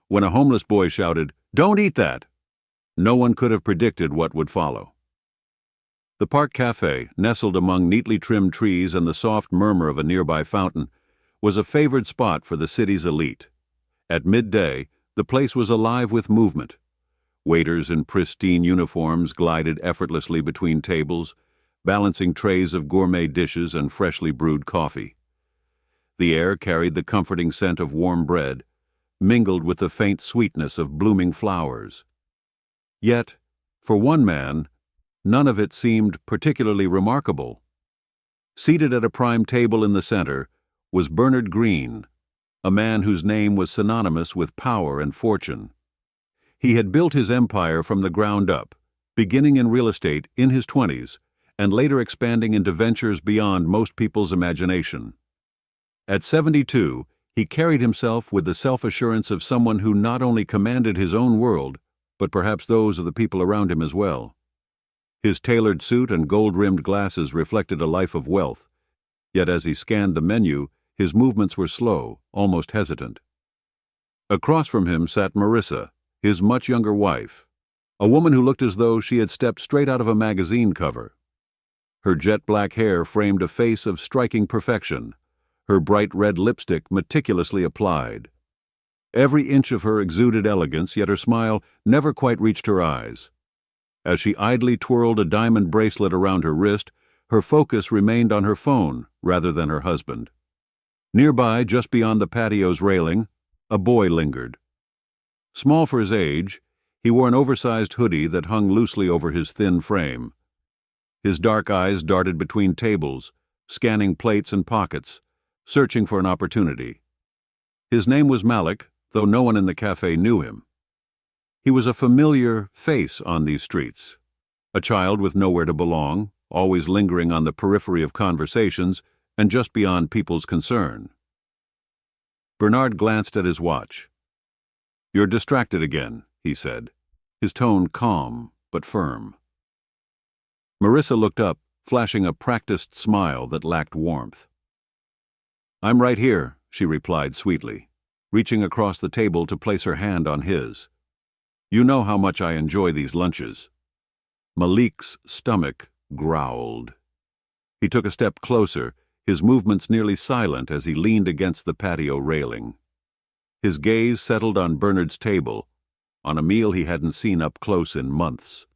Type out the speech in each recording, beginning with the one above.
when a homeless boy shouted, "Don't eat that!" No one could have predicted what would follow. The park café, nestled among neatly trimmed trees and the soft murmur of a nearby fountain, was a favored spot for the city's elite. At midday, the place was alive with movement. Waiters in pristine uniforms glided effortlessly between tables, balancing trays of gourmet dishes and freshly brewed coffee. The air carried the comforting scent of warm bread, mingled with the faint sweetness of blooming flowers. Yet, for one man, none of it seemed particularly remarkable. Seated at a prime table in the center was Bernard Green, a man whose name was synonymous with power and fortune. He had built his empire from the ground up, beginning in real estate in his 20s and later expanding into ventures beyond most people's imagination. At 72, he carried himself with the self-assurance of someone who not only commanded his own world, but perhaps those of the people around him as well. His tailored suit and gold-rimmed glasses reflected a life of wealth, yet as he scanned the menu, his movements were slow, almost hesitant. Across from him sat Marissa, his much younger wife, a woman who looked as though she had stepped straight out of a magazine cover. Her jet-black hair framed a face of striking perfection, her bright red lipstick meticulously applied. Every inch of her exuded elegance, yet her smile never quite reached her eyes. As she idly twirled a diamond bracelet around her wrist, her focus remained on her phone rather than her husband. Nearby, just beyond the patio's railing, a boy lingered. Small for his age, he wore an oversized hoodie that hung loosely over his thin frame. His dark eyes darted between tables, scanning plates and pockets, searching for an opportunity. His name was Malik, though no one in the cafe knew him. He was a familiar face on these streets, a child with nowhere to belong, always lingering on the periphery of conversations and just beyond people's concern. Bernard glanced at his watch. "You're distracted again," he said, his tone calm but firm. Marissa looked up, flashing a practiced smile that lacked warmth. "I'm right here," she replied sweetly, reaching across the table to place her hand on his. "You know how much I enjoy these lunches." Malik's stomach growled. He took a step closer, his movements nearly silent as he leaned against the patio railing. His gaze settled on Bernard's table, on a meal he hadn't seen up close in months.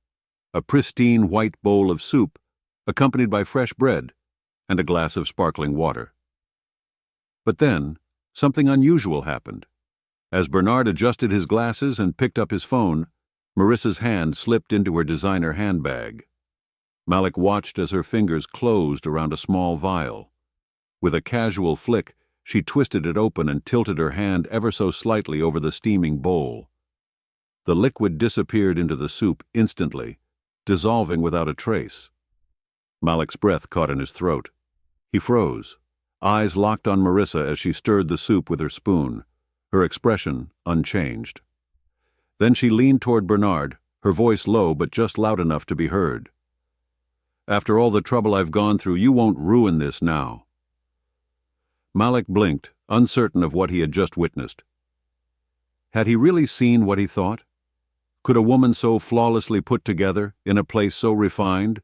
A pristine white bowl of soup, accompanied by fresh bread and a glass of sparkling water. But then, something unusual happened. As Bernard adjusted his glasses and picked up his phone, Marissa's hand slipped into her designer handbag. Malik watched as her fingers closed around a small vial. With a casual flick, she twisted it open and tilted her hand ever so slightly over the steaming bowl. The liquid disappeared into the soup instantly, dissolving without a trace. Malik's breath caught in his throat. He froze, eyes locked on Marissa as she stirred the soup with her spoon, her expression unchanged. Then she leaned toward Bernard, her voice low but just loud enough to be heard. "After all the trouble I've gone through, you won't ruin this now." Malik blinked, uncertain of what he had just witnessed. Had he really seen what he thought? Could a woman so flawlessly put together, in a place so refined,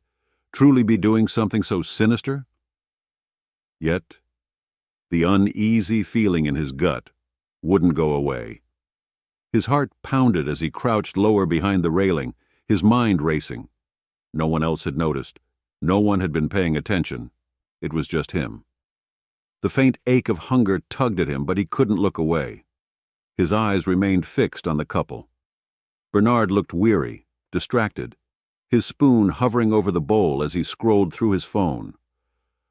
truly be doing something so sinister? Yet, the uneasy feeling in his gut wouldn't go away. His heart pounded as he crouched lower behind the railing, his mind racing. No one else had noticed. No one had been paying attention. It was just him. The faint ache of hunger tugged at him, but he couldn't look away. His eyes remained fixed on the couple. Bernard looked weary, distracted, his spoon hovering over the bowl as he scrolled through his phone.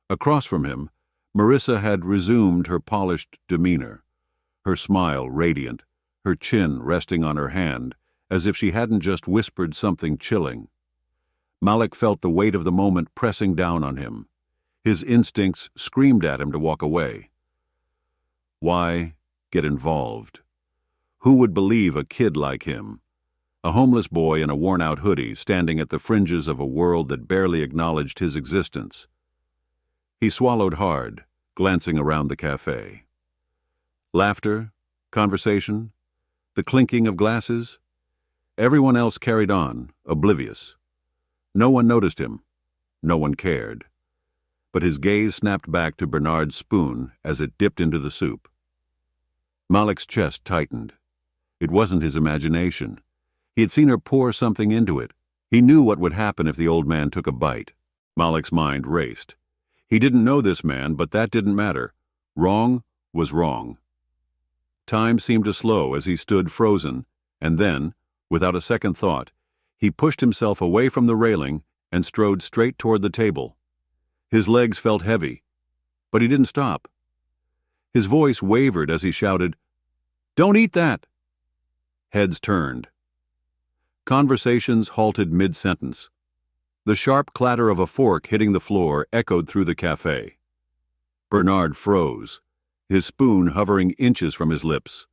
Across from him, Marissa had resumed her polished demeanor, her smile radiant, her chin resting on her hand, as if she hadn't just whispered something chilling. Malik felt the weight of the moment pressing down on him. His instincts screamed at him to walk away. Why get involved? Who would believe a kid like him, a homeless boy in a worn-out hoodie standing at the fringes of a world that barely acknowledged his existence? He swallowed hard, glancing around the cafe. Laughter, conversation, The clinking of glasses? Everyone else carried on, oblivious. No one noticed him. No one cared. But his gaze snapped back to Bernard's spoon as it dipped into the soup. Malik's chest tightened. It wasn't his imagination. He had seen her pour something into it. He knew what would happen if the old man took a bite. Malik's mind raced. He didn't know this man, but that didn't matter. Wrong was wrong. Time seemed to slow as he stood frozen, and then, without a second thought, he pushed himself away from the railing and strode straight toward the table. His legs felt heavy, but he didn't stop. His voice wavered as he shouted, "Don't eat that!" Heads turned. Conversations halted mid-sentence. The sharp clatter of a fork hitting the floor echoed through the café. Bernard froze, his spoon hovering inches from his lips,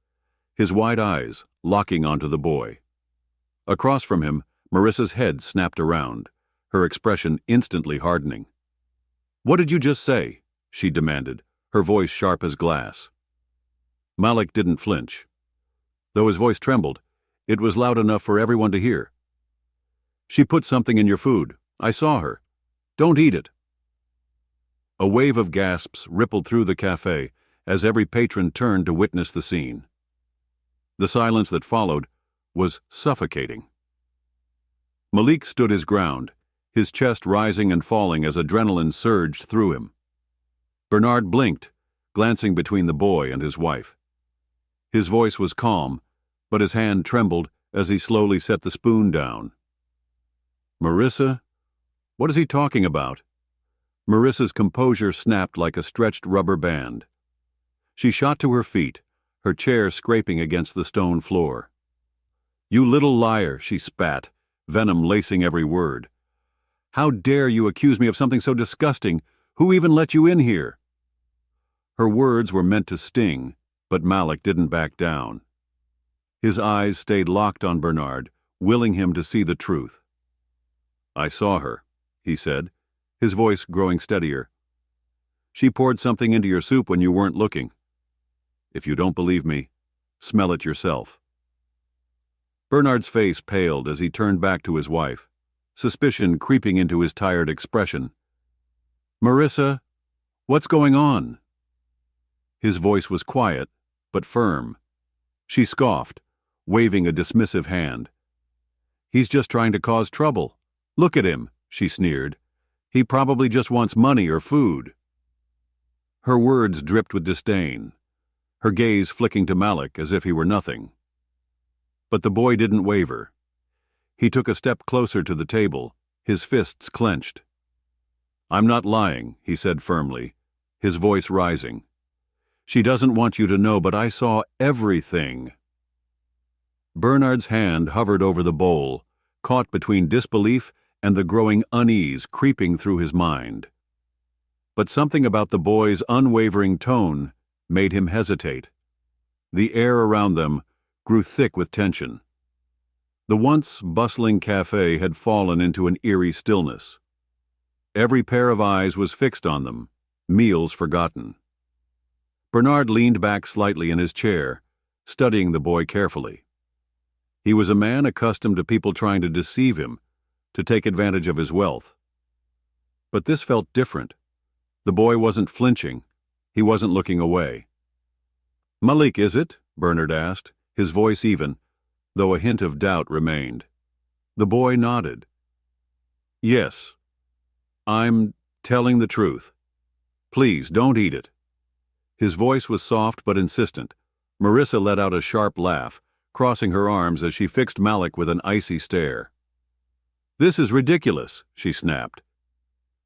his wide eyes locking onto the boy. Across from him, Marissa's head snapped around, her expression instantly hardening. "What did you just say?" she demanded, her voice sharp as glass. Malik didn't flinch. Though his voice trembled, it was loud enough for everyone to hear. "She put something in your food. I saw her. Don't eat it." A wave of gasps rippled through the café as every patron turned to witness the scene. The silence that followed was suffocating. Malik stood his ground, his chest rising and falling as adrenaline surged through him. Bernard blinked, glancing between the boy and his wife. His voice was calm, but his hand trembled as he slowly set the spoon down. "Marissa? What is he talking about?" Marissa's composure snapped like a stretched rubber band. She shot to her feet, her chair scraping against the stone floor. "You little liar," she spat, venom lacing every word. "How dare you accuse me of something so disgusting? Who even let you in here?" Her words were meant to sting, but Malik didn't back down. His eyes stayed locked on Bernard, willing him to see the truth. "I saw her," he said, his voice growing steadier. "She poured something into your soup when you weren't looking. If you don't believe me, smell it yourself." Bernard's face paled as he turned back to his wife, suspicion creeping into his tired expression. "Marissa, what's going on?" His voice was quiet, but firm. She scoffed, waving a dismissive hand. "He's just trying to cause trouble. Look at him," she sneered. "He probably just wants money or food." Her words dripped with disdain, her gaze flicking to Malik as if he were nothing. But the boy didn't waver. He took a step closer to the table, his fists clenched. "I'm not lying," he said firmly, his voice rising. "She doesn't want you to know, but I saw everything." Bernard's hand hovered over the bowl, caught between disbelief and the growing unease creeping through his mind. But something about the boy's unwavering tone made him hesitate. The air around them grew thick with tension. The once bustling café had fallen into an eerie stillness. Every pair of eyes was fixed on them, meals forgotten. Bernard leaned back slightly in his chair, studying the boy carefully. He was a man accustomed to people trying to deceive him, to take advantage of his wealth. But this felt different. The boy wasn't flinching. He wasn't looking away. "Malik, is it?" Bernard asked, his voice even, though a hint of doubt remained. The boy nodded. "Yes. I'm telling the truth. Please, don't eat it." His voice was soft but insistent. Marissa let out a sharp laugh, crossing her arms as she fixed Malik with an icy stare. "This is ridiculous," she snapped.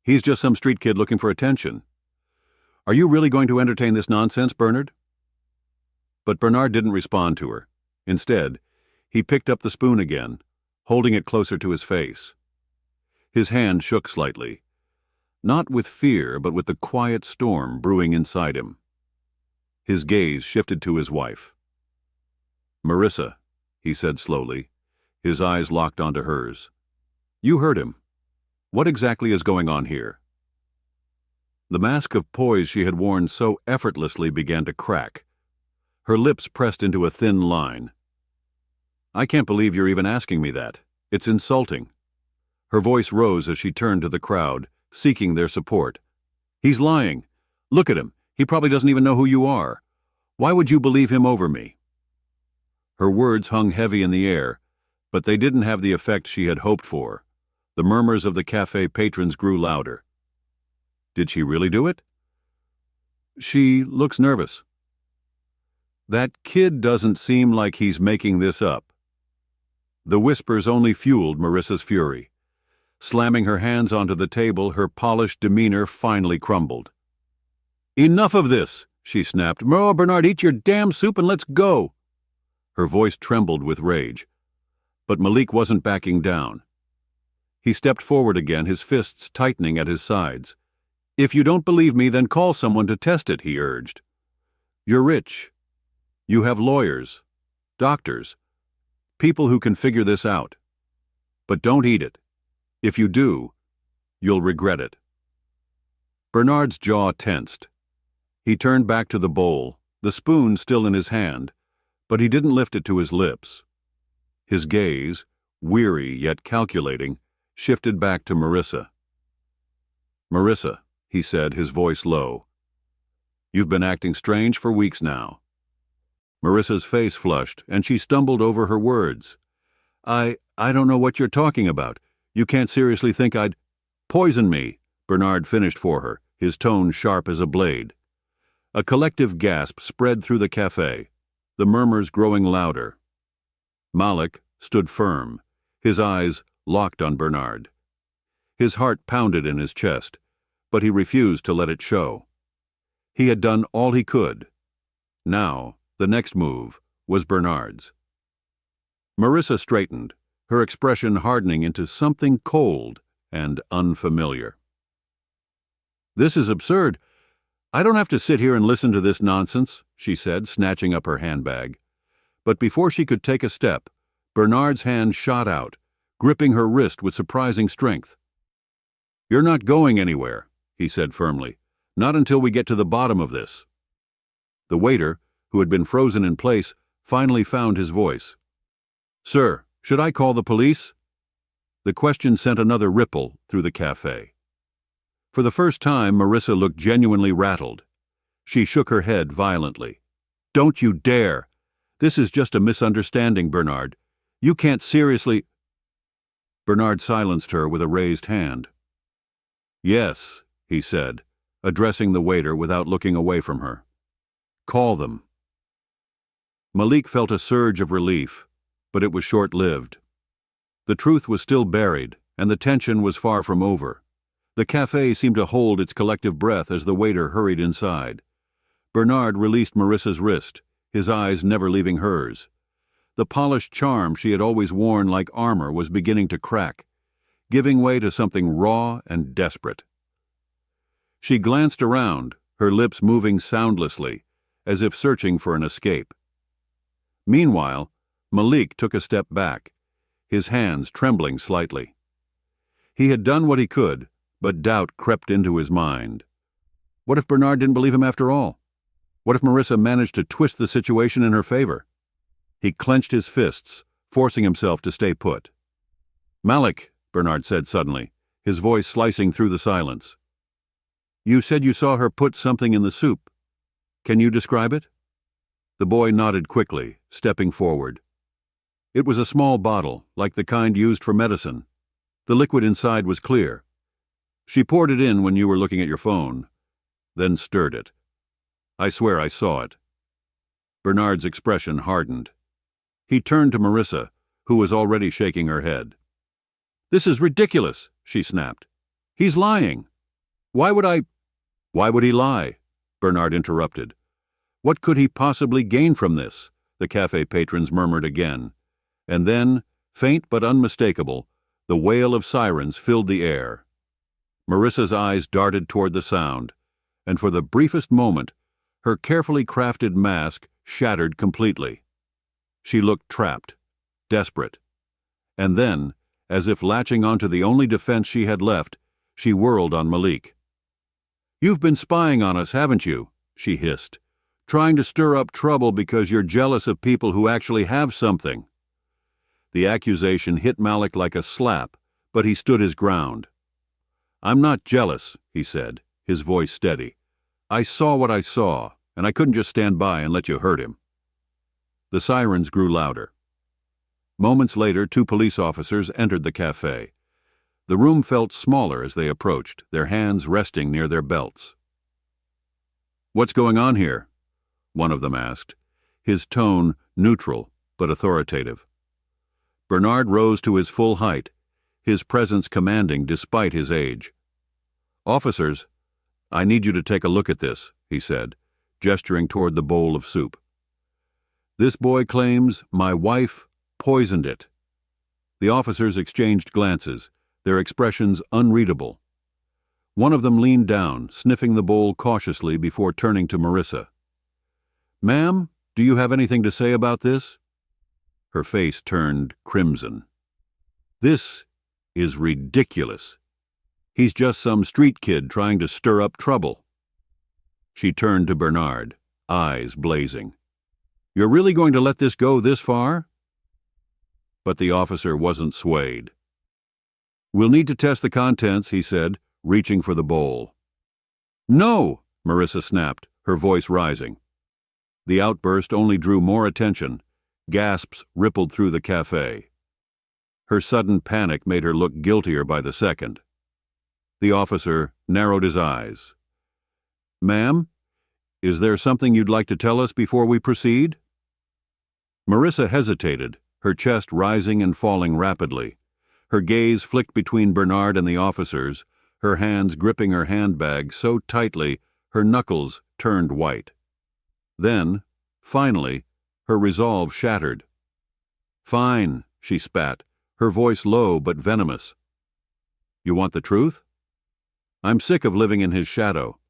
"He's just some street kid looking for attention. Are you really going to entertain this nonsense, Bernard?" But Bernard didn't respond to her. Instead, he picked up the spoon again, holding it closer to his face. His hand shook slightly, not with fear but with the quiet storm brewing inside him. His gaze shifted to his wife. "Marissa," he said slowly, his eyes locked onto hers. "You heard him. What exactly is going on here?" The mask of poise she had worn so effortlessly began to crack. Her lips pressed into a thin line. I can't believe you're even asking me that. It's insulting." Her voice rose as she turned to the crowd, seeking their support. "He's lying. Look at him. He probably doesn't even know who you are. Why would you believe him over me?" Her words hung heavy in the air, but they didn't have the effect she had hoped for. The murmurs of the cafe patrons grew louder. Did she really do it? "She looks nervous." "That kid doesn't seem like he's making this up." The whispers only fueled Marissa's fury. Slamming her hands onto the table, her polished demeanor finally crumbled. "Enough of this," she snapped. "Oh, Bernard, eat your damn soup and let's go." Her voice trembled with rage. But Malik wasn't backing down. He stepped forward again, his fists tightening at his sides. "If you don't believe me, then call someone to test it," he urged. "You're rich. You have lawyers, doctors, people who can figure this out. But don't eat it. If you do, you'll regret it." Bernard's jaw tensed. He turned back to the bowl, the spoon still in his hand, but he didn't lift it to his lips. His gaze, weary yet calculating, shifted back to Marissa. "Marissa," he said, his voice low, "you've been acting strange for weeks now." Marissa's face flushed, and she stumbled over her words. I don't know what you're talking about. You can't seriously think I'd—" "Poison me," Bernard finished for her, his tone sharp as a blade. A collective gasp spread through the cafe, the murmurs growing louder. Malik stood firm, his eyes locked on Bernard. His heart pounded in his chest, but he refused to let it show. He had done all he could. Now, the next move was Bernard's. Marissa straightened, her expression hardening into something cold and unfamiliar. "This is absurd. I don't have to sit here and listen to this nonsense," she said, snatching up her handbag. But before she could take a step, Bernard's hand shot out, gripping her wrist with surprising strength. "You're not going anywhere," he said firmly. "Not until we get to the bottom of this." The waiter, who had been frozen in place, finally found his voice. "Sir, should I call the police?" The question sent another ripple through the cafe. For the first time, Marissa looked genuinely rattled. She shook her head violently. "Don't you dare! This is just a misunderstanding, Bernard. You can't seriously—" Bernard silenced her with a raised hand. "Yes," he said, addressing the waiter without looking away from her. "Call them." Malik felt a surge of relief, but it was short-lived. The truth was still buried, and the tension was far from over. The cafe seemed to hold its collective breath as the waiter hurried inside. Bernard released Marissa's wrist, his eyes never leaving hers. The polished charm she had always worn like armor was beginning to crack, giving way to something raw and desperate. She glanced around, her lips moving soundlessly, as if searching for an escape. Meanwhile, Malik took a step back, his hands trembling slightly. He had done what he could, but doubt crept into his mind. What if Bernard didn't believe him after all? What if Marissa managed to twist the situation in her favor? He clenched his fists, forcing himself to stay put. "Malik," Bernard said suddenly, his voice slicing through the silence. "You said you saw her put something in the soup. Can you describe it?" The boy nodded quickly, stepping forward. It was a small bottle, like the kind used for medicine. The liquid inside was clear. "She poured it in when you were looking at your phone, then stirred it. I swear I saw it." Bernard's expression hardened. He turned to Marissa, who was already shaking her head. "This is ridiculous," she snapped. "He's lying. Why would he lie?" Bernard interrupted. "What could he possibly gain from this?" the cafe patrons murmured again. And then, faint but unmistakable, the wail of sirens filled the air. Marissa's eyes darted toward the sound, and for the briefest moment, her carefully crafted mask shattered completely. She looked trapped, desperate. And then, as if latching onto the only defense she had left, she whirled on Malik. "You've been spying on us, haven't you?" she hissed. "Trying to stir up trouble because you're jealous of people who actually have something." The accusation hit Malik like a slap, but he stood his ground. "I'm not jealous," he said, his voice steady. "I saw what I saw, and I couldn't just stand by and let you hurt him." The sirens grew louder. Moments later, 2 police officers entered the café. The room felt smaller as they approached, their hands resting near their belts. "What's going on here?" one of them asked, his tone neutral but authoritative. Bernard rose to his full height, his presence commanding despite his age. "Officers, I need you to take a look at this," he said, gesturing toward the bowl of soup. "This boy claims my wife poisoned it." The officers exchanged glances, their expressions unreadable. One of them leaned down, sniffing the bowl cautiously before turning to Marissa. "Ma'am, do you have anything to say about this?" Her face turned crimson. "This is ridiculous. He's just some street kid trying to stir up trouble." She turned to Bernard, eyes blazing. "You're really going to let this go this far?" But the officer wasn't swayed. "We'll need to test the contents," he said, reaching for the bowl. "No!" Marissa snapped, her voice rising. The outburst only drew more attention. Gasps rippled through the café. Her sudden panic made her look guiltier by the second. The officer narrowed his eyes. "Ma'am, is there something you'd like to tell us before we proceed?" Marissa hesitated, her chest rising and falling rapidly. Her gaze flicked between Bernard and the officers, her hands gripping her handbag so tightly her knuckles turned white. Then, finally, her resolve shattered. "Fine," she spat, her voice low but venomous. "You want the truth? I'm sick of living in his shadow,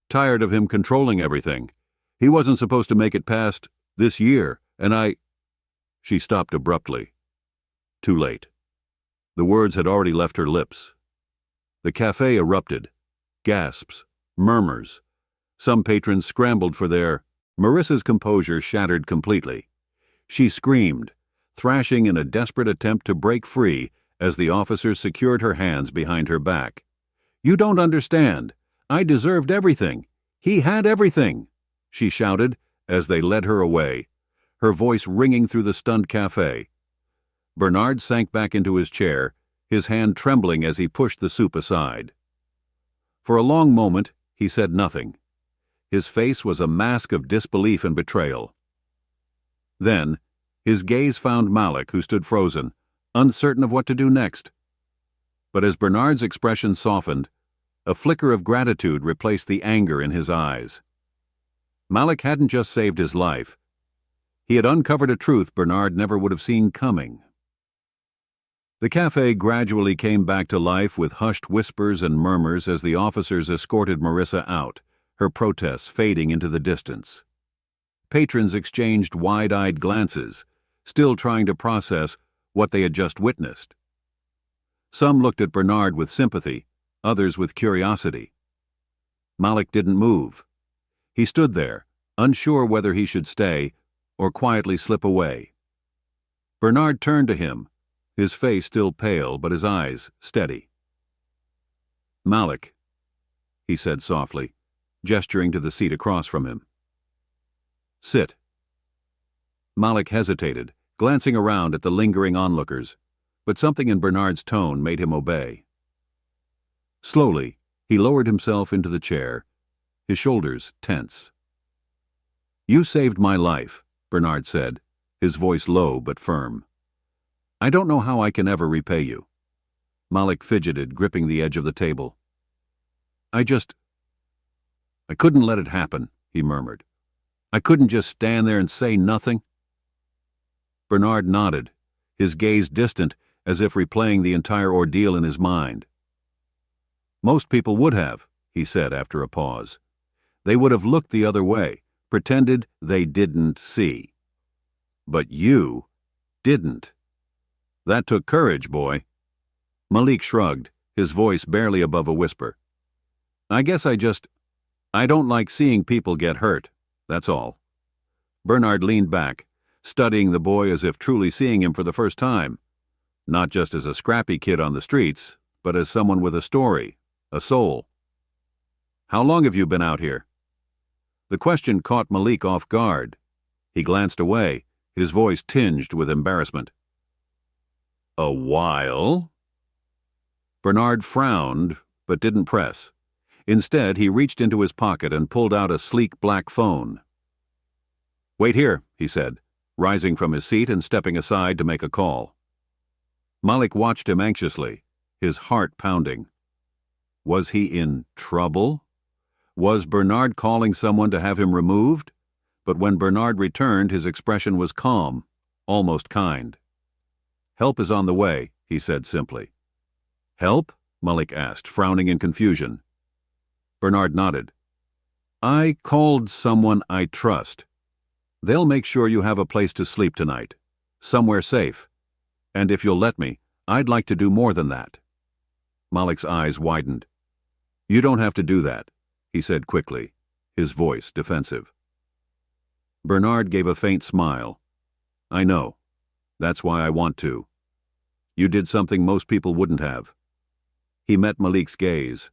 tired of him controlling everything. He wasn't supposed to make it past this year, and She stopped abruptly. Too late. The words had already left her lips. The café erupted. Gasps, murmurs. Some patrons scrambled for their... Marissa's composure shattered completely. She screamed, thrashing in a desperate attempt to break free as the officers secured her hands behind her back. "You don't understand. I deserved everything. He had everything," she shouted as they led her away, her voice ringing through the stunned café. Bernard sank back into his chair, his hand trembling as he pushed the soup aside. For a long moment, he said nothing. His face was a mask of disbelief and betrayal. Then, his gaze found Malik, who stood frozen, uncertain of what to do next. But as Bernard's expression softened, a flicker of gratitude replaced the anger in his eyes. Malik hadn't just saved his life. He had uncovered a truth Bernard never would have seen coming. The café gradually came back to life with hushed whispers and murmurs as the officers escorted Marissa out, her protests fading into the distance. Patrons exchanged wide-eyed glances, still trying to process what they had just witnessed. Some looked at Bernard with sympathy, others with curiosity. Malik didn't move. He stood there, unsure whether he should stay or quietly slip away. Bernard turned to him, his face still pale but his eyes steady. "Malik," he said softly, gesturing to the seat across from him. "Sit." Malik hesitated, glancing around at the lingering onlookers, but something in Bernard's tone made him obey. Slowly, he lowered himself into the chair, his shoulders tense. "You saved my life," Bernard said, his voice low but firm. "I don't know how I can ever repay you." Malik fidgeted, gripping the edge of the table. I couldn't let it happen," he murmured. "I couldn't just stand there and say nothing." Bernard nodded, his gaze distant as if replaying the entire ordeal in his mind. "Most people would have," he said after a pause. "They would have looked the other way, pretended they didn't see. But you didn't. That took courage, boy." Malik shrugged, his voice barely above a whisper. "I guess I don't like seeing people get hurt, that's all." Bernard leaned back, studying the boy as if truly seeing him for the first time, not just as a scrappy kid on the streets, but as someone with a story, a soul. "How long have you been out here?" The question caught Malik off guard. He glanced away, his voice tinged with embarrassment. "A while?" Bernard frowned, but didn't press. Instead, he reached into his pocket and pulled out a sleek black phone. "Wait here," he said, rising from his seat and stepping aside to make a call. Malik watched him anxiously, his heart pounding. Was he in trouble? Was Bernard calling someone to have him removed? But when Bernard returned, his expression was calm, almost kind. "Help is on the way," he said simply. "Help?" Malik asked, frowning in confusion. Bernard nodded. "I called someone I trust. They'll make sure you have a place to sleep tonight, somewhere safe. And if you'll let me, I'd like to do more than that." Malik's eyes widened. "You don't have to do that," he said quickly, his voice defensive. Bernard gave a faint smile. "I know. That's why I want to. You did something most people wouldn't have." He met Malik's gaze.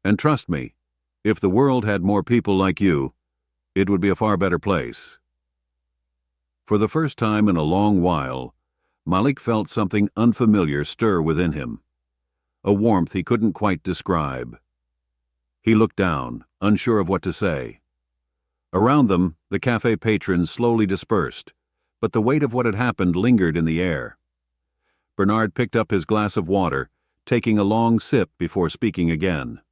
"And trust me, if the world had more people like you, it would be a far better place." For the first time in a long while, Malik felt something unfamiliar stir within him, a warmth he couldn't quite describe. He looked down, unsure of what to say. Around them, the cafe patrons slowly dispersed, but the weight of what had happened lingered in the air. Bernard picked up his glass of water, taking a long sip before speaking again.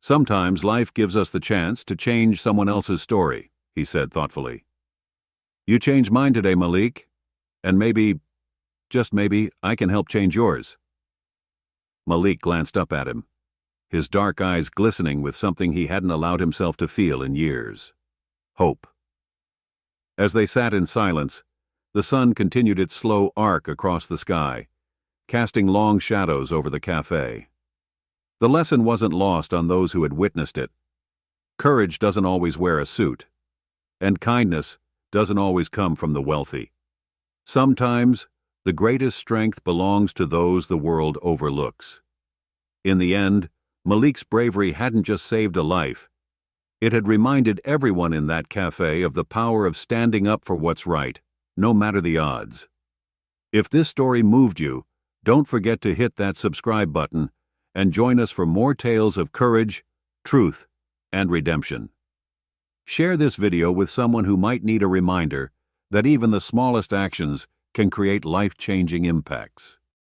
"Sometimes life gives us the chance to change someone else's story," he said thoughtfully. "You changed mine today, Malik, and maybe, just maybe, I can help change yours." Malik glanced up at him, his dark eyes glistening with something he hadn't allowed himself to feel in years: hope. As they sat in silence, the sun continued its slow arc across the sky, casting long shadows over the cafe. The lesson wasn't lost on those who had witnessed it. Courage doesn't always wear a suit, and kindness doesn't always come from the wealthy. Sometimes, the greatest strength belongs to those the world overlooks. In the end, Malik's bravery hadn't just saved a life. It had reminded everyone in that cafe of the power of standing up for what's right, no matter the odds. If this story moved you, don't forget to hit that subscribe button and join us for more tales of courage, truth, and redemption. Share this video with someone who might need a reminder that even the smallest actions can create life-changing impacts.